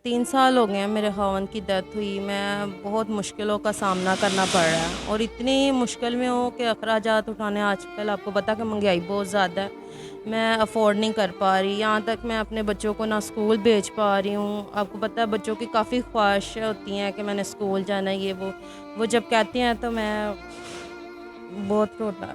3 سال ہو گئے ہیں میرے خاوند کی ڈیتھ ہوئی۔ میں بہت مشکلوں کا سامنا کرنا پڑ رہا ہے اور اتنی مشکل میں ہوں کہ اخراجات اٹھانے آج کل آپ کو پتہ کہ مہنگائی بہت زیادہ ہے، میں افورڈ نہیں کر پا رہی۔ یہاں تک میں اپنے بچوں کو نہ اسکول بھیج پا رہی ہوں۔ آپ کو پتہ ہے بچوں کی کافی خواہشیں ہوتی ہیں کہ میں نے اسکول جانا ہے، یہ وہ جب کہتے ہیں تو میں بہت روتا۔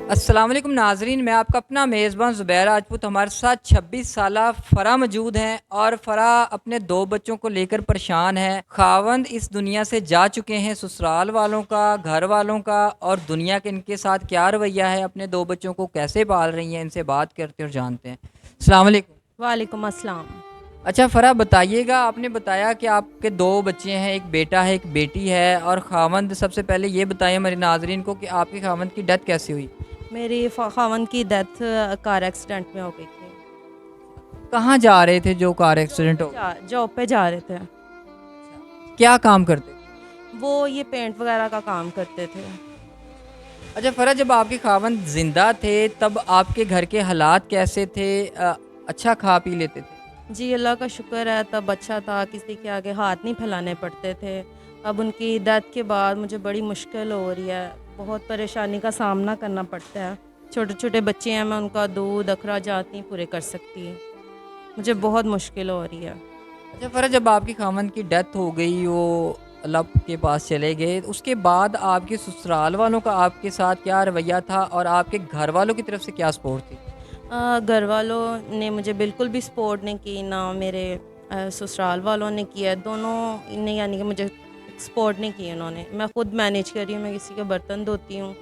السلام علیکم ناظرین، میں آپ کا اپنا میزبان زبیر راجپوت۔ ہمارے ساتھ 26 سالہ فرح موجود ہیں اور فرح اپنے 2 بچوں کو لے کر پریشان ہے۔ خاوند اس دنیا سے جا چکے ہیں، سسرال والوں کا، گھر والوں کا اور دنیا کے ان کے ساتھ کیا رویہ ہے، اپنے 2 بچوں کو کیسے پال رہی ہیں، ان سے بات کرتے اور جانتے ہیں۔ السلام علیکم۔ وعلیکم السلام۔ اچھا فرح بتائیے گا، آپ نے بتایا کہ آپ کے 2 بچے ہیں، ایک بیٹا ہے ایک بیٹی ہے، اور خاوند سب سے پہلے یہ بتائیں ہمارے ناظرین کو کہ آپ کے خاوند کی ڈیتھ کیسے ہوئی؟ میری خاوند کی ڈیتھ کار ایکسیڈنٹ میں ہو گئی تھی۔ کہاں جا رہے تھے جو کار ایکسیڈنٹ ہو؟ جاب پہ جا رہے تھے۔ کیا کام کرتے تھے؟ وہ یہ پینٹ وغیرہ کا کام کرتے تھے۔ اچھا فرح، جب آپ کے خاوند زندہ تھے تب آپ کے گھر کے حالات کیسے تھے؟ اچھا کھا پی لیتے تھے؟ جی اللہ کا شکر ہے، تب اچھا تھا، کسی کے آگے ہاتھ نہیں پھیلانے پڑتے تھے۔ اب ان کی ڈیتھ کے بعد مجھے بڑی مشکل ہو رہی ہے، بہت پریشانی کا سامنا کرنا پڑتا ہے۔ چھوٹے چھوٹے بچے ہیں، میں ان کا دودھ اخراجات نہیں پورے کر سکتی، مجھے بہت مشکل ہو رہی ہے۔ اچھا فرح، جب آپ کے خاوند کی ڈیتھ ہو گئی، وہ اللہ کے پاس چلے گئے، اس کے بعد آپ کے سسرال والوں کا آپ کے ساتھ کیا رویہ تھا اور آپ کے گھر والوں کی طرف سے کیا سپورٹ تھی؟ گھر والوں نے مجھے بالکل بھی سپورٹ نہیں کی، نہ میرے سسرال والوں نے کیا، دونوں نے یعنی کہ مجھے سپورٹ نہیں کی انہوں نے۔ میں خود مینیج کر رہی ہوں، میں کسی کے برتن دھوتی ہوں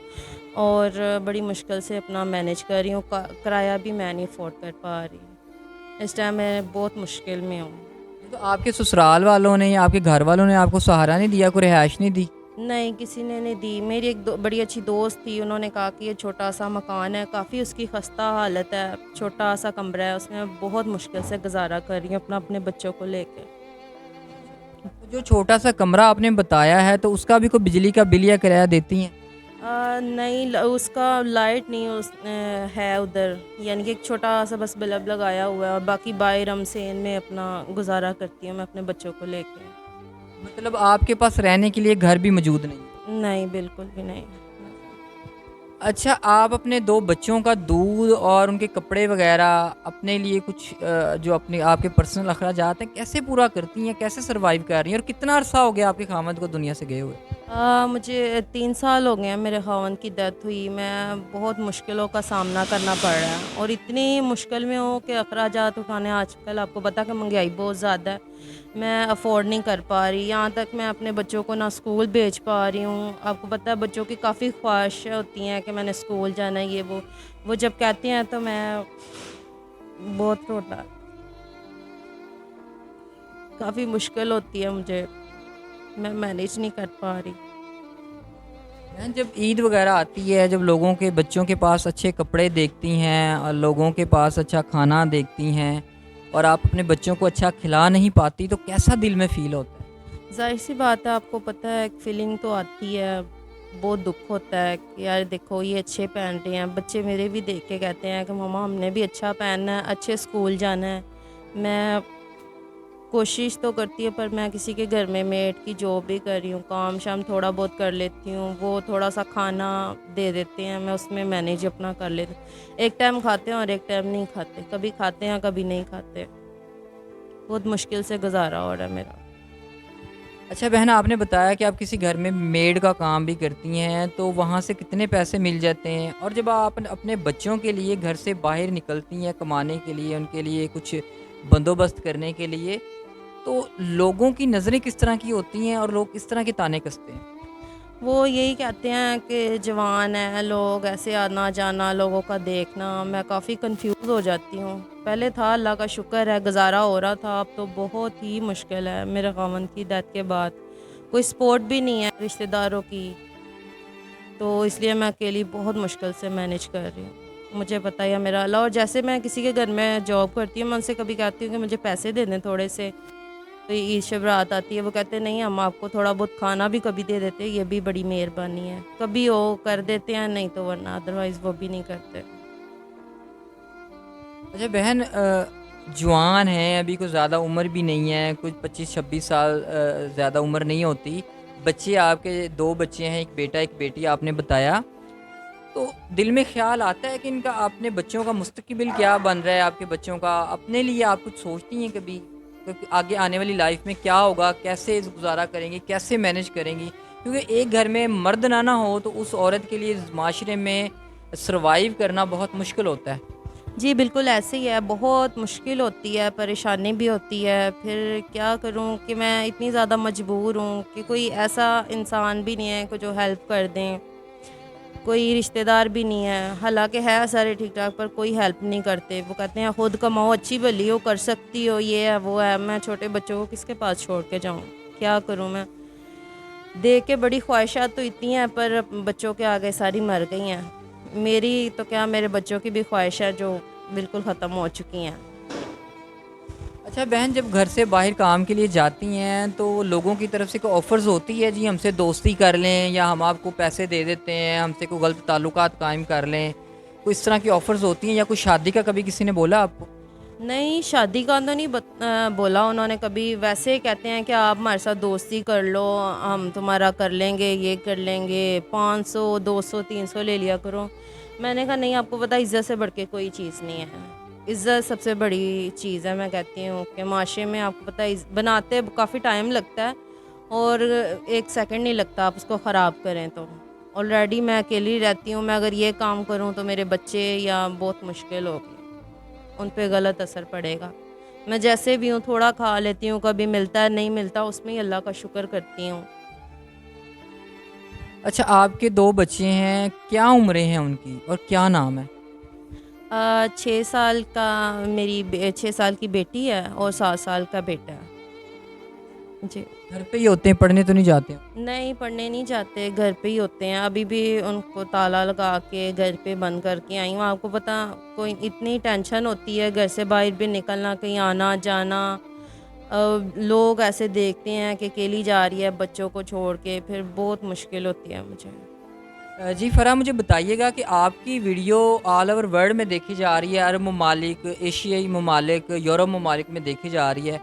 اور بڑی مشکل سے اپنا مینیج کر رہی ہوں، کرایہ بھی میں نہیں افورڈ کر پا رہی، اس ٹائم میں بہت مشکل میں ہوں۔ تو آپ کے سسرال والوں نے یا آپ کے گھر والوں نے آپ کو سہارا نہیں دیا، کوئی رہائش نہیں دی؟ نہیں، کسی نے نہیں دی۔ میری ایک بڑی اچھی دوست تھی، انہوں نے کہا کہ یہ چھوٹا سا مکان ہے، کافی اس کی خستہ حالت ہے، چھوٹا سا کمرہ ہے، اس میں بہت مشکل سے گزارا کر رہی ہوں اپنے بچوں کو لے کے۔ جو چھوٹا سا کمرہ آپ نے بتایا ہے تو اس کا بھی کوئی بجلی کا بل یا کرایہ دیتی ہیں؟ نہیں، اس کا لائٹ نہیں ہے ادھر، یعنی کہ ایک چھوٹا سا بس بلب لگایا ہوا ہے اور باقی باہر رمسین میں اپنا گزارا کرتی ہوں میں اپنے بچوں کو لے کے۔ مطلب آپ کے پاس رہنے کے لیے گھر بھی موجود نہیں؟ نہیں، بالکل بھی نہیں۔ اچھا، آپ اپنے 2 بچوں کا دودھ اور ان کے کپڑے وغیرہ، اپنے لیے کچھ جو اپنے آپ کے پرسنل اخراجات ہیں، کیسے پورا کرتی ہیں، کیسے سروائیو کر رہی ہیں، اور کتنا عرصہ ہو گیا آپ کے خاوند کو دنیا سے گئے ہوئے؟ مجھے 3 سال ہو گئے ہیں میرے خاوند کی ڈیتھ ہوئی۔ میں بہت مشکلوں کا سامنا کرنا پڑ رہا ہے اور اتنی مشکل میں ہوں کہ اخراجات اٹھانے آج کل آپ کو پتہ کہ مہنگائی بہت زیادہ ہے، میں افورڈ نہیں کر پا رہی۔ یہاں تک میں اپنے بچوں کو نہ اسکول بھیج پا رہی ہوں۔ آپ کو پتہ ہے بچوں کی کافی خواہشیں ہوتی ہیں کہ میں نے اسکول جانا ہے، یہ وہ جب کہتے ہیں تو میں بہت روتا، کافی مشکل ہوتی ہے مجھے، میں مینیج نہیں کر پا رہی۔ بہن، جب عید وغیرہ آتی ہے، جب لوگوں کے بچوں کے پاس اچھے کپڑے دیکھتی ہیں اور لوگوں کے پاس اچھا کھانا دیکھتی ہیں اور آپ اپنے بچوں کو اچھا کھلا نہیں پاتی تو کیسا دل میں فیل ہوتا ہے؟ ظاہر سی بات ہے، آپ کو پتہ ہے ایک فیلنگ تو آتی ہے، بہت دکھ ہوتا ہے کہ یار دیکھو یہ اچھے پہن رہے ہیں، بچے میرے بھی دیکھ کے کہتے ہیں کہ ماما ہم نے بھی اچھا پہننا ہے، اچھے اسکول جانا ہے۔ میں کوشش تو کرتی ہے پر میں کسی کے گھر میں میڈ کی جاب بھی کر رہی ہوں، کام شام تھوڑا بہت کر لیتی ہوں، وہ تھوڑا سا کھانا دے دیتے ہیں، میں اس میں مینیج اپنا کر لیتی ہوں۔ ایک ٹائم کھاتے ہیں اور ایک ٹائم نہیں کھاتے، کبھی کھاتے ہیں کبھی نہیں کھاتے، بہت مشکل سے گزارا ہو رہا ہے میرا۔ اچھا بہن، آپ نے بتایا کہ آپ کسی گھر میں میڈ کا کام بھی کرتی ہیں، تو وہاں سے کتنے پیسے مل جاتے ہیں؟ اور جب آپ اپنے بچوں کے لیے گھر سے باہر نکلتی ہیں کمانے کے لیے، ان کے لیے کچھ بندوبست کرنے کے لیے، تو لوگوں کی نظریں کس طرح کی ہوتی ہیں اور لوگ کس طرح کے تانے کستے ہیں؟ وہ یہی کہتے ہیں کہ جوان ہیں لوگ، ایسے آنا جانا لوگوں کا دیکھنا، میں کافی کنفیوز ہو جاتی ہوں۔ پہلے تھا اللہ کا شکر ہے گزارا ہو رہا تھا، اب تو بہت ہی مشکل ہے میرے خاوند کی ڈیتھ کے بعد، کوئی سپورٹ بھی نہیں ہے رشتہ داروں کی، تو اس لیے میں اکیلی بہت مشکل سے مینیج کر رہی ہوں۔ مجھے پتہ ہے میرا اللہ، اور جیسے میں کسی کے گھر میں جاب کرتی ہوں، میں ان سے کبھی کہتی ہوں کہ مجھے پیسے دے دیں تھوڑے سے، تو عید شب رات آتی ہے وہ کہتے ہیں نہیں ہم آپ کو تھوڑا بہت کھانا بھی کبھی دے دیتے، یہ بھی بڑی مہربانی ہے، کبھی وہ کر دیتے ہیں، نہیں تو ورنہ ادروائز وہ بھی نہیں کرتے۔ اچھا بہن، جوان ہیں ابھی، کوئی زیادہ عمر بھی نہیں ہے، کچھ 25-26 سال زیادہ عمر نہیں ہوتی. بچے آپ کے 2 بچے ہیں، ایک بیٹا ایک بیٹی آپ نے بتایا. تو دل میں خیال آتا ہے کہ ان کا اپنے بچوں کا مستقبل کیا بن رہا ہے، آپ کے بچوں کا اپنے لیے آپ کچھ سوچتی ہیں کبھی کہ آگے آنے والی لائف میں کیا ہوگا، کیسے گزارا کریں گی، کیسے مینج کریں گی؟ کیونکہ ایک گھر میں مرد نہ ہو تو اس عورت کے لیے معاشرے میں سروائیو کرنا بہت مشکل ہوتا ہے. جی بالکل ایسے ہی ہے، بہت مشکل ہوتی ہے، پریشانی بھی ہوتی ہے. پھر کیا کروں کہ میں اتنی زیادہ مجبور ہوں کہ کوئی ایسا انسان بھی نہیں ہے کہ جو ہیلپ کر دیں، کوئی رشتہ دار بھی نہیں ہے. حالانکہ ہے سارے ٹھیک ٹھاک، پر کوئی ہیلپ نہیں کرتے. وہ کہتے ہیں خود کماؤ، اچھی بھلی ہو، کر سکتی ہو، یہ ہے وہ ہے. میں چھوٹے بچوں کو کس کے پاس چھوڑ کے جاؤں؟ کیا کروں میں؟ دیکھ کے بڑی خواہشات تو اتنی ہیں، پر بچوں کے آگے ساری مر گئی ہیں. میری تو کیا، میرے بچوں کی بھی خواہش ہے جو بالکل ختم ہو چکی ہیں. اچھا بہن، جب گھر سے باہر کام کے لیے جاتی ہیں تو لوگوں کی طرف سے کوئی آفرز ہوتی ہے جی ہم سے دوستی کر لیں، یا ہم آپ کو پیسے دے دیتے ہیں، ہم سے کوئی غلط تعلقات قائم کر لیں، کوئی اس طرح کی آفرز ہوتی ہیں، یا کوئی شادی کا کبھی کسی نے بولا آپ کو؟ نہیں، شادی کا تو نہیں بولا انہوں نے کبھی. ویسے کہتے ہیں کہ آپ ہمارے ساتھ دوستی کر لو، ہم تمہارا کر لیں گے، یہ کر لیں گے، 500 200 300 لے لیا کرو. میں نے کہا نہیں، آپ کو پتہ عزت سے بڑھ کے کوئی چیز نہیں ہے. عزت سب سے بڑی چیز ہے. میں کہتی ہوں کہ معاشرے میں آپ کو پتہ بناتے کافی ٹائم لگتا ہے، اور 1 سیکنڈ نہیں لگتا آپ اس کو خراب کریں. تو آلریڈی میں اکیلی رہتی ہوں، میں اگر یہ کام کروں تو میرے بچے یا بہت مشکل ہوگی، ان پہ غلط اثر پڑے گا. میں جیسے بھی ہوں تھوڑا کھا لیتی ہوں، کبھی ملتا ہے نہیں ملتا، اس میں ہی اللہ کا شکر کرتی ہوں. اچھا، آپ کے 2 بچے ہیں، کیا عمریں ہیں ان کی اور کیا نام ہے؟ 6 سال کا 6 سال کی بیٹی ہے اور 7 سال کا بیٹا ہے. جی گھر پہ ہی ہوتے ہیں، پڑھنے تو نہیں جاتے؟ نہیں، پڑھنے نہیں جاتے، گھر پہ ہی ہوتے ہیں. ابھی بھی ان کو تالا لگا کے گھر پہ بند کر کے آئی ہوں. آپ کو پتہ، کوئی اتنی ٹینشن ہوتی ہے گھر سے باہر بھی نکلنا، کہیں آنا جانا. لوگ ایسے دیکھتے ہیں کہ اکیلی جا رہی ہے بچوں کو چھوڑ کے، پھر بہت مشکل ہوتی ہے مجھے. جی فرح، مجھے بتائیے گا کہ آپ کی ویڈیو آل اوور ورلڈ میں دیکھی جا رہی ہے، عرب ممالک، ایشیائی ممالک، یورپ ممالک میں دیکھی جا رہی ہے،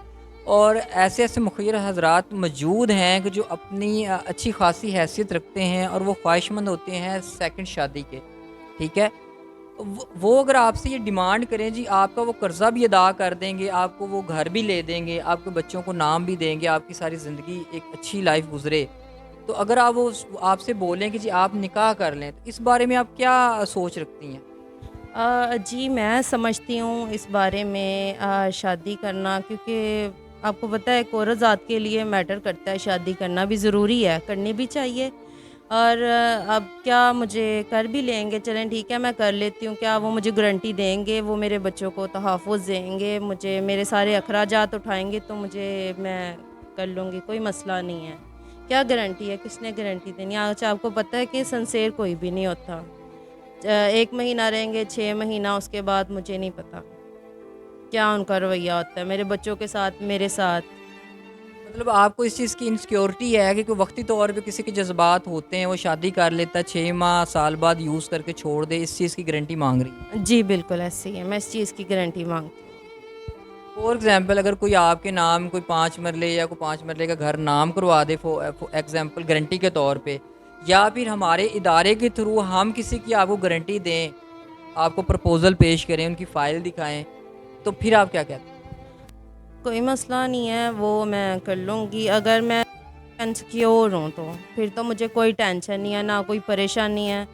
اور ایسے ایسے مخیر حضرات موجود ہیں کہ جو اپنی اچھی خاصی حیثیت رکھتے ہیں اور وہ خواہش مند ہوتے ہیں سیکنڈ شادی کے. ٹھیک ہے، وہ اگر آپ سے یہ ڈیمانڈ کریں جی آپ کا وہ قرضہ بھی ادا کر دیں گے، آپ کو وہ گھر بھی لے دیں گے، آپ کے بچوں کو نام بھی دیں گے، آپ کی ساری زندگی ایک اچھی لائف گزرے، تو اگر آپ سے بولیں کہ جی آپ نکاح کر لیں، تو اس بارے میں آپ کیا سوچ رکھتی ہیں؟ جی میں سمجھتی ہوں اس بارے میں شادی کرنا، کیونکہ آپ کو پتہ ہے ایک عورت ذات کے لیے میٹر کرتا ہے. شادی کرنا بھی ضروری ہے، کرنی بھی چاہیے. اور اب کیا مجھے کر بھی لیں گے، چلیں ٹھیک ہے میں کر لیتی ہوں. کیا وہ مجھے گارنٹی دیں گے وہ میرے بچوں کو تحفظ دیں گے، مجھے میرے سارے اخراجات اٹھائیں گے تو میں کر لوں گی، کوئی مسئلہ نہیں ہے. کیا گارنٹی ہے، کس نے گارنٹی دینی ہے؟ آج آپ کو پتہ ہے کہ سنسیر کوئی بھی نہیں ہوتا. 1 مہینہ رہیں گے، 6 مہینہ، اس کے بعد مجھے نہیں پتا کیا ان کا رویہ ہوتا ہے میرے بچوں کے ساتھ، میرے ساتھ. مطلب آپ کو اس چیز کی انسیکیورٹی ہے کہ کوئی وقتی طور پہ کسی کے جذبات ہوتے ہیں، وہ شادی کر لیتا ہے، 6 ماہ سال بعد یوز کر کے چھوڑ دے، اس چیز کی گارنٹی مانگ رہی ہے؟ جی بالکل ایسے ہی ہے، میں اس چیز کی گارنٹی مانگتی ہوں. فور ایگزامپل، اگر کوئی آپ کے نام کوئی 5 مرلے یا کوئی 5 مرلے کا گھر نام کروا دے فور ایگزامپل گارنٹی کے طور پہ، یا پھر ہمارے ادارے کے تھرو ہم کسی کی آپ کو گارنٹی دیں، آپ کو پرپوزل پیش کریں، ان کی فائل دکھائیں، تو پھر آپ کیا کہتے ہیں؟ کوئی مسئلہ نہیں ہے، وہ میں کر لوں گی. اگر میں انسیکیور ہوں تو پھر تو مجھے کوئی ٹینشن نہیں ہے، نہ کوئی پریشانی ہے.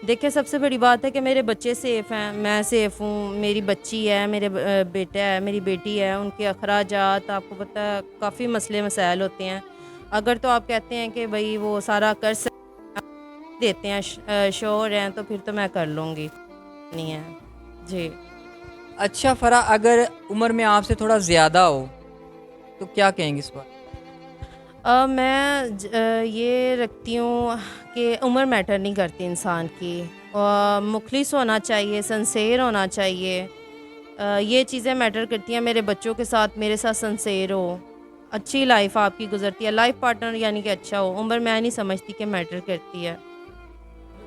دیکھیں سب سے بڑی بات ہے کہ میرے بچے سیف ہیں، میں سیف ہوں، میری بچی ہے، میرے بیٹا ہے، میری بیٹی ہے. ان کے اخراجات آپ کو پتہ ہے کافی مسئلے مسائل ہوتے ہیں. اگر تو آپ کہتے ہیں کہ بھائی وہ سارا کر دیتے ہیں، شور ہیں، تو پھر تو میں کر لوں گی. نہیں ہے جی. اچھا فرح، اگر عمر میں آپ سے تھوڑا زیادہ ہو تو کیا کہیں گے اس پر؟ میں یہ رکھتی ہوں کہ عمر میٹر نہیں کرتی انسان کی، مخلص ہونا چاہیے، سنسیر ہونا چاہیے. یہ چیزیں میٹر کرتی ہیں. میرے بچوں کے ساتھ میرے ساتھ سنسیر ہو، اچھی لائف آپ کی گزرتی ہے، لائف پارٹنر یعنی کہ اچھا ہو. عمر میں نہیں سمجھتی کہ میٹر کرتی ہے.